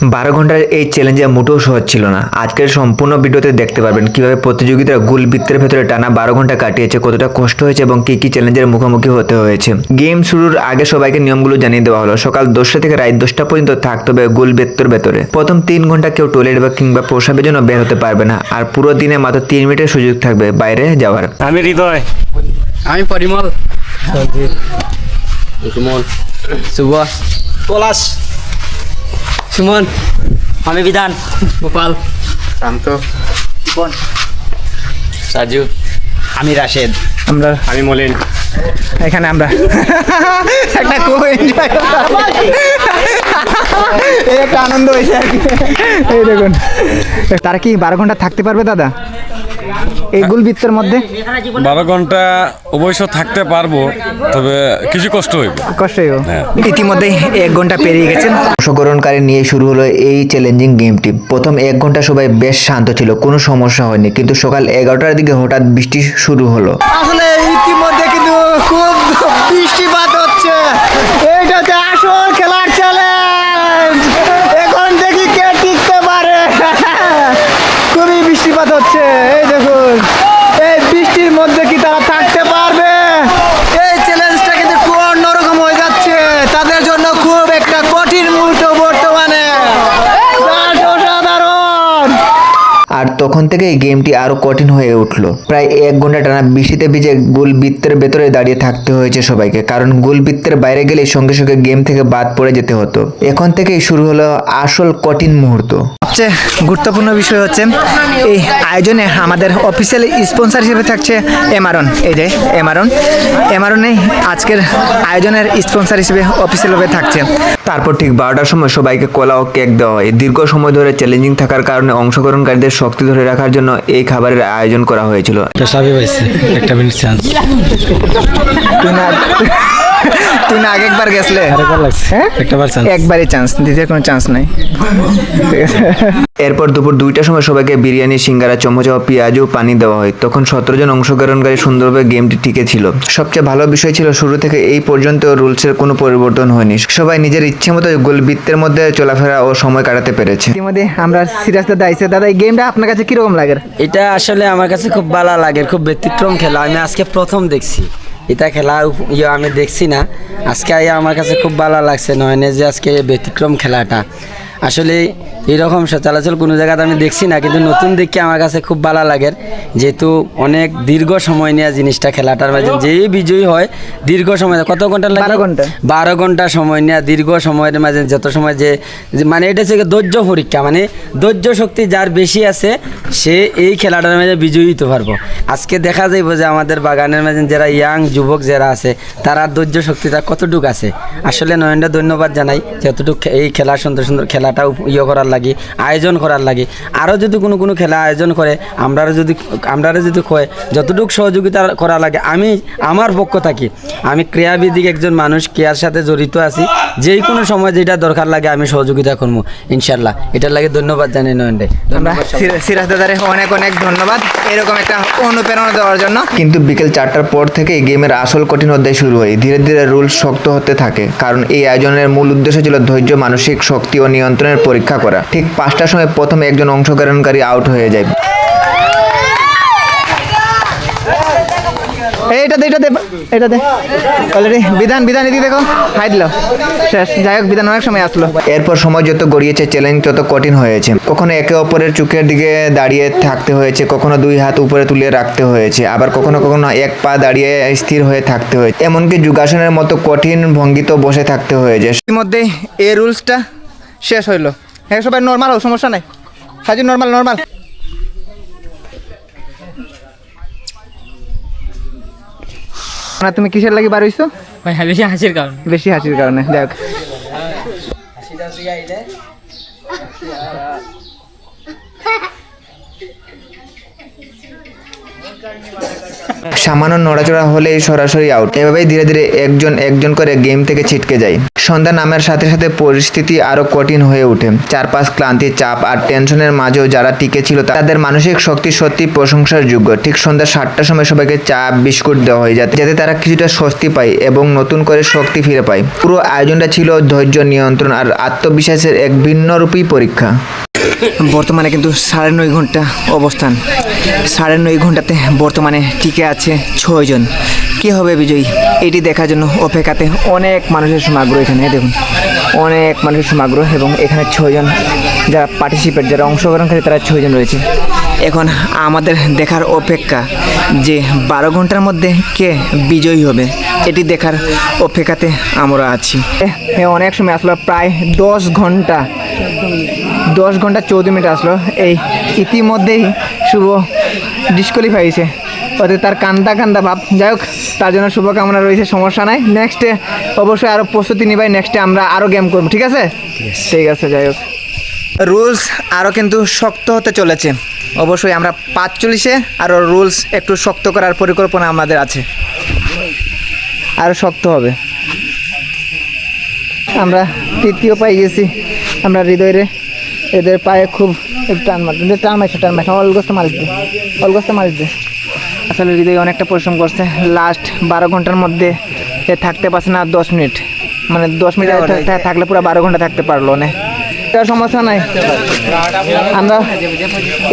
12 ঘন্টার এই চ্যালেঞ্জে মোটেও সহজ ছিল না। আজকের সম্পূর্ণ ভিডিওতে দেখতে পারবেন কিভাবে প্রতিযোগিতারা গোল বৃত্তের ভেতরে টানা 12 ঘন্টা কাটিয়েছে, কতটা কষ্ট হয়েছে এবং কি কি চ্যালেঞ্জের মুখোমুখি হতে হয়েছে। গেম শুরুর আগে সবাইকে নিয়মগুলো জানিয়ে দেওয়া হলো। সকাল 10টা থেকে রাত 10টা পর্যন্ত থাকতে হবে গোল বৃত্তের ভেতরে। প্রথম 3 ঘন্টা কেউ টয়লেট বা কিংবা প্রসাবের জন্য বের হতে পারবে না, আর পুরো দিনে মাত্র 3 মিনিটের সুযোগ থাকবে বাইরে যাওয়ার। আমি হৃদয়, আমি পরিমল, সঞ্জিত, সুমন, শুভ, পলাশ, সুমন, আমি বিধান, গোপাল, শান্ত, শিপন, সাজু, আমি রাশেদ, আমি মলিন। এখানে আমরা একটা খুব এনজয় একটা আনন্দ হয়েছে আর কি। এই দেখুন, তারা কি 12 ঘন্টা থাকতে পারবে দাদা এই গোলবৃত্তের মধ্যে? 12 ঘন্টা অবশ্য থাকতে পারবো, তবে কিছু কষ্ট হইব। কষ্ট হইব। ইতিমধ্যে 1 ঘন্টা পেরিয়ে গেছেন। অংশগ্রহণকারী নিয়ে শুরু হলো এই চ্যালেঞ্জিং গেমটি। প্রথম 1 ঘন্টা সবাই বেশ শান্ত ছিল, কোনো সমস্যা হয়নি, কিন্তু সকাল 11টার দিকে হঠাৎ বৃষ্টি শুরু হলো। আসলে ইতিমধ্যে কিন্তু খুব বৃষ্টিপাত হচ্ছে। এইটা হচ্ছে আসল খেলার চ্যালেঞ্জ। এখন দেখি কে টিকতে পারে। খুবই বৃষ্টিপাত হচ্ছে, এই দেখুন। এই বৃষ্টির মধ্যে কি তারা থাকতে পারবে? এই চ্যালেঞ্জটা কিন্তু খুব অন্যরকম হয়ে যাচ্ছে, তাদের জন্য খুব একটা কঠিন মুহূর্ত বর্তমানে। অসাধারণ। আর তখন থেকে এই গেমটি আরো কঠিন হয়ে উঠলো। প্রায় 1 ঘন্টা টানা বৃষ্টিতে ভিজে গোল বৃত্তের ভেতরে দাঁড়িয়ে থাকতে হয়েছে সবাইকে, কারণ গোল বৃত্তের বাইরে গেলে সঙ্গে সঙ্গে গেম থেকে বাদ পড়ে যেতে হতো। এখন থেকেই শুরু হলো আসল কঠিন মুহূর্ত। সবচেয়ে গুরুত্বপূর্ণ বিষয় হচ্ছে এই আয়োজনে আমাদের অফিসিয়াল স্পন্সর হিসেবে থাকছে এমারন। এই যে এমারনে আজকের আয়োজনের স্পন্সর হিসেবে অফিসিয়ালভাবে থাকছে। তারপর ঠিক 12টার সময় সবাইকে কলা ও কেক দেওয়া হয়। দীর্ঘ সময় ধরে চ্যালেঞ্জিং থাকার কারণে অংশগ্রহণকারীদের শক্তি ধরে রাখার জন্য এই খাবারের আয়োজন করা হয়েছিল। সবই হয়েছে, একটা মিনিট চান্স। তুই না আগে একবার গেছলে? হ্যাঁ, একটাবার চান্স, একবারই চান্স, দ্বিতীয় কোনো চান্স নাই। ঠিক আছে। এরপর দুপুর 2টার সময় সবাইকে বিরিয়ানি, সিঙ্গারা, চমচা ও পেঁয়াজ ও পানি দেওয়া হয়। তখন 17 জন অংশগ্রহণকারী সুন্দরভাবে গেমটি টিকে ছিল। সবচেয়ে ভালো বিষয় ছিল শুরু থেকে এই পর্যন্ত রুলসের কোনো পরিবর্তন হয়নি। সবাই নিজের ইচ্ছে মতো গোলবৃত্তের মধ্যে চলাফেরা ও সময় কাটাতে পেরেছে। ইতিমধ্যে আমরা সিরাজ দাদা আইছে। দাদা, এই গেমটা আপনার কাছে কিরকম লাগে? এটা আসলে আমার কাছে খুব ভালো লাগে, খুব ব্যতিক্রম খেলা। আমি আজকে প্রথম দেখছি এটা খেলা, আমি দেখছি না আজকে। আমার কাছে খুব ভালো লাগছে, নয় যে আজকে ব্যতিক্রম খেলাটা। আসলে এরকম সচরাচর কোনো জায়গাতে আমি দেখছি না, কিন্তু নতুন দেখে আমার কাছে খুব ভালো লাগে। যেহেতু অনেক দীর্ঘ সময় নেওয়া জিনিসটা, খেলাটার মাঝে যেই বিজয়ী হয় দীর্ঘ সময়, কত ঘন্টা লাগে? 12 ঘন্টা সময় নেওয়া, দীর্ঘ সময়ের মাঝে যত সময় যে মানে এটা হচ্ছে ধৈর্য পরীক্ষা। মানে ধৈর্য শক্তি যার বেশি আছে সে এই খেলাটার মাঝে বিজয়ী হতে পারবো। আজকে দেখা যাইব যে আমাদের বাগানের মাঝে যারা ইয়াং যুবক যারা আছে তারা ধৈর্য শক্তিটা কতটুকু আছে। আসলে নয়নটা ধন্যবাদ জানাই যতটুকু এই খেলা সুন্দর সুন্দর খেলাটাও করার লাগে, আয়োজন করার লাগে। আরও যদি কোনো খেলা আয়োজন করে আমরা যদি কয় যতটুকু সহযোগিতা করা লাগে, আমি আমার পক্ষ থাকি, আমি ক্রীড়াবিদিক একজন মানুষ, ক্রীড়ার সাথে জড়িত আছি। যেই কোনো সময় যেটা দরকার লাগে আমি সহযোগিতা করবো ইনশাল্লাহ। এটার লাগে ধন্যবাদ জানাই নয়নডে। আমরা সিরাজ দাদারে অনেক অনেক ধন্যবাদ এরকম একটা অনুপ্রেরণা দেওয়ার জন্য। কিন্তু বিকেল 4টার পর থেকে গেমের আসল কঠিন অধ্যায় শুরু হয়। ধীরে ধীরে রুল শক্ত হতে থাকে, কারণ এই আয়োজনের মূল উদ্দেশ্য ছিল ধৈর্য, মানসিক শক্তি ও নিয়ন্ত্রণের পরীক্ষা করা। ঠিক 5টার সময় প্রথম একজন অংশগ্রহণকারী আউট হয়ে যায়। এটা দে অলরেডি বিধান এদিকে দেখো, হাই দিল, শেষ। যাই হোক, বিধান অনেক সময় আসলো। এরপর সময় যত গড়িয়েছে চ্যালেঞ্জ তত কঠিন হয়েছে। কখনো একে অপরের চোখের দিকে দাঁড়িয়ে থাকতে হয়েছে, কখনো 2 হাত উপরে তুলে রাখতে হয়েছে, আবার কখনো এক পা দাঁড়িয়ে স্থির হয়ে থাকতে হয়েছে, এমনকি যোগাসনের মতো কঠিন ভঙ্গিতেও বসে থাকতে হয়েছে। ইতিমধ্যে এই রুলসটা শেষ হইলো। হ্যাঁ, সবাই নর্মাল হোক, সমস্যা নাই। সাজি নর্মাল। না, তুমি কিসের লাগি বার হইছো? বেশি হাসির কারণে। বেশি হাসির কারণে। দেখ, সামান্য নড়াচড়া হলেই সরাসরি আউট। এভাবেই ধীরে ধীরে একজন করে গেম থেকে ছিটকে যায়। সন্ধ্যা নামার সাথে সাথে পরিস্থিতি আরো কঠিন হয়ে ওঠে। চারপাশ ক্লান্তি, চাপ আর টেনশনের মাঝেও যারা টিকে ছিল তাদের মানসিক শক্তি সত্যি প্রশংসার যোগ্য। ঠিক সন্ধ্যা 7টার সময় সবাইকে চা বিস্কুট দেওয়া হয় যাতে তারা কিছুটা স্বস্তি পায় এবং নতুন করে শক্তি ফিরে পায়। পুরো আয়োজনটা ছিল ধৈর্য, নিয়ন্ত্রণ আর আত্মবিশ্বাসের এক ভিন্নরূপী পরীক্ষা। বর্তমানে কিন্তু 9.5 ঘন্টা অবস্থান। 9.5 ঘন্টাতে বর্তমানে টিকে আছে 6 জন। কী হবে বিজয়ী, এটি দেখার জন্য অপেক্ষাতে অনেক মানুষের সমাগ্র। এখানে দেখুন অনেক মানুষের সমাগ্র এবং এখানে 6 জন যারা পার্টিসিপেট, যারা অংশগ্রহণ করে তারা 6 জন রয়েছে। এখন আমাদের দেখার অপেক্ষা যে 12 ঘন্টার মধ্যে কে বিজয়ী হবে, এটি দেখার অপেক্ষাতে আমরা আছি। অনেক সময় আসলো, প্রায় 10 ঘন্টা 14 মিনিট আসলো। এই ইতিমধ্যেই শুভ ডিসকোয়ালিফাই হয়েছে, ওদের তার কান্দা ভাব। যাই হোক, তার জন্য শুভকামনা রয়েছে, সমস্যা নাই। নেক্সটে অবশ্যই আরও প্রস্তুতি নিবাই, নেক্সটে আমরা আরও গেম করবো, ঠিক আছে? ঠিক আছে। যাই হোক, রুলস আরও কিন্তু শক্ত হতে চলেছে। অবশ্যই আমরা 45-এ আরও রুলস একটু শক্ত করার পরিকল্পনা আমাদের আছে, আরও শক্ত হবে। আমরা তৃতীয় পাই গেছি, আমরা হৃদয়ে এদের পায়ে খুব একটু টান মারছে অলগস্ত মারিস দে। আসলে হৃদয় অনেকটা পরিশ্রম করছে, লাস্ট 12 ঘন্টার মধ্যে এ থাকতে পারছে না 10 মিনিট, মানে 10 মিনিট থাকলে পুরো 12 ঘন্টা থাকতে পারলো না। সমস্যা নাই, আমরা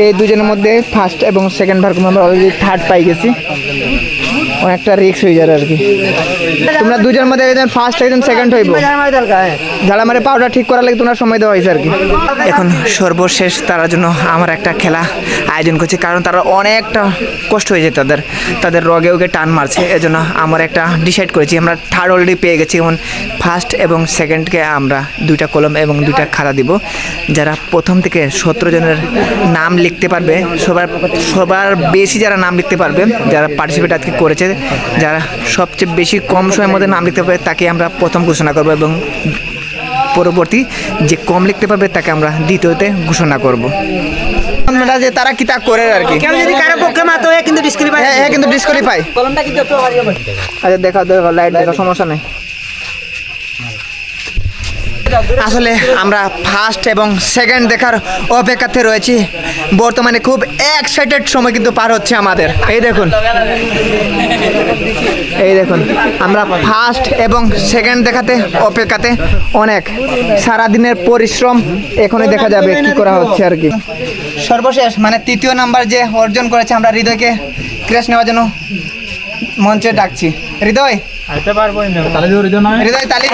এই দুজনের মধ্যে ফার্স্ট এবং সেকেন্ড ভাগ আমরা অলরেডি থার্ড পাই গেছি। অনেকটা রিস্ক হয়ে যাবে আর কি। তোমরা দুজনের মধ্যে একজন ফার্স্ট একজন সেকেন্ড হইব, ঝাড়ামারে পাউডার ঠিক করার লাগে তোমরা সময় দেওয়া হয়েছে আর কি। এখন সর্বশেষ তার জন্য আমার একটা খেলা আয়োজন করছি, কারণ তারা অনেকটা কষ্ট হয়েছে, তাদের রগে ওকে টান মারছে। এজন্য আমরা একটা ডিসাইড করেছি, আমরা থার্ড অলরেডি পেয়ে গেছি। এখন ফার্স্ট এবং সেকেন্ডকে আমরা 2টা কলম এবং 2টা খাতা দিব। যারা প্রথম থেকে 17 জনের নাম লিখতে পারবে, সবার বেশি যারা নাম লিখতে পারবে, যারা পার্টিসিপেট আজকে করেছে, যারা সবচেয়ে বেশি কম সময়ের মধ্যে নাম লিখতে পারবে তাকে আমরা প্রথম ঘোষণা করব, এবং পরবর্তী যে কম লিখতে পারবে তাকে আমরা দ্বিতীয়তে ঘোষণা করব। যে তারা কি তা করে আর কি, যদি কারো পক্ষে মাত্র কিন্তু ডিসকোয়ালিফাই, হ্যাঁ কিন্তু ডিসকোয়ালিফাই। কলমটা কিন্তু একটু ভারী হবে। আচ্ছা দেখা লাইট দেখা, সমস্যা নেই। আসলে আমরা ফার্স্ট এবং সেকেন্ড দেখার অপেক্ষাতে রয়েছি। বর্তমানে খুব এক্সাইটেড সময় কিন্তু পার হচ্ছে আমাদের। এই দেখুন আমরা ফার্স্ট এবং সেকেন্ড দেখাতে অপেক্ষাতে অনেক সারাদিনের পরিশ্রম এখনই দেখা যাবে কি করা হচ্ছে আর কি। সর্বশেষ মানে 3য় নাম্বার যে অর্জন করেছে, আমরা হৃদয়কে ক্রেশ নেওয়ার জন্য মঞ্চে ডাকছি। হৃদয় তালি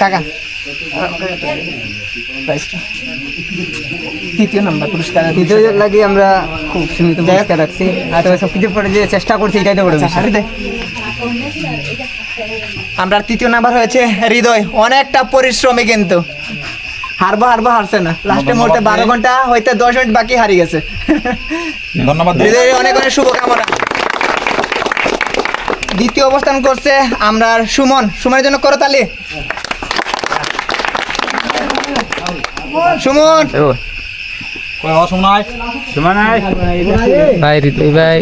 কাকা, 3য় নাম্বার পুরস্কার লাগে আমরা খুব সীমিত পুরস্কার রাখছি, আর সব কিছু পরে যে চেষ্টা করছি এটাই তো বড় বিষয়। আমরা 3য় নাম্বার হয়েছে হৃদয়, অনেকটা পরিশ্রমী কিন্তু হারছে না। লাস্টের মুহূর্তে 12 ঘন্টা হইতে 10 মিনিট বাকি হারিয়ে গেছে। ধন্যবাদ হৃদয়, অনেক অনেক শুভকামনা। দ্বিতীয় অবস্থান করছে আমরা সুমনের জন্য করো তালি। সুমন ভাই হৃদয় ভাই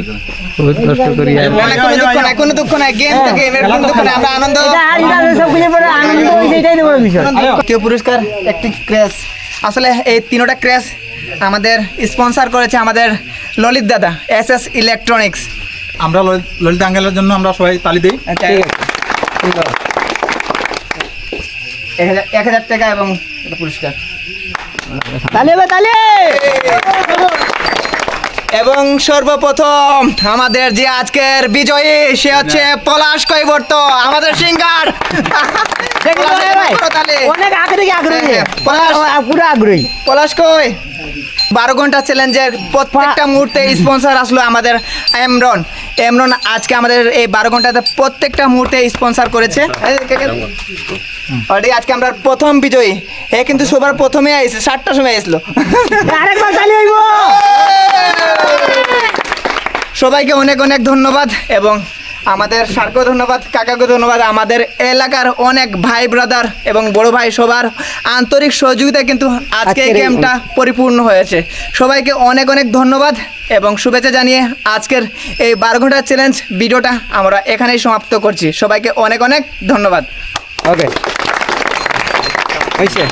বহুত কষ্ট করি আর কোনো দুঃখ নাই, গেম থেকে কোনো দুঃখ নাই, আমরা আনন্দ। তৃতীয় পুরস্কার একটি ক্রেশ। আসলে এই 3টা ক্রেশ আমাদের স্পন্সর করেছে আমাদের ললিত দাদা, SS ইলেকট্রনিক্স। আমরা ললিত আঙ্কেলের জন্য আমরা সবাই তালি দিই। 1000 টাকা এবং পুরস্কার। এবং সর্বপ্রথম আমাদের যে আজকের বিজয়ী, সে হচ্ছে পলাশ কৈবর্ত, আমাদের সিঙ্গার। অনেক আগ্রহী, পুরো আগ্রহী। পলাশ কই 12 ঘন্টা চ্যালেঞ্জের প্রত্যেকটা মুহূর্তে স্পন্সর আসলো আমাদের এমরন। আজকে আমাদের এই 12 ঘন্টাতে প্রত্যেকটা মুহূর্তে স্পন্সর করেছে। অলরেডি আজকে আমরা প্রথম বিজয়ী, এ কিন্তু সবার প্রথমে আইছে, 7টার সময় আসলো। আরেকবার তালি হইব। সবাইকে অনেক অনেক ধন্যবাদ এবং আমাদের স্যারকেও ধন্যবাদ, কাকাকে ধন্যবাদ, আমাদের এলাকার অনেক ভাই ব্রাদার এবং বড় ভাই সবার আন্তরিক সহযোগিতায় কিন্তু আজকে এই গেমটা পরিপূর্ণ হয়েছে। সবাইকে অনেক অনেক ধন্যবাদ এবং শুভেচ্ছা জানিয়ে আজকের এই 12 ঘন্টা চ্যালেঞ্জ ভিডিওটা আমরা এখানেই সমাপ্ত করছি। সবাইকে অনেক অনেক ধন্যবাদ। ওকে হয়েছে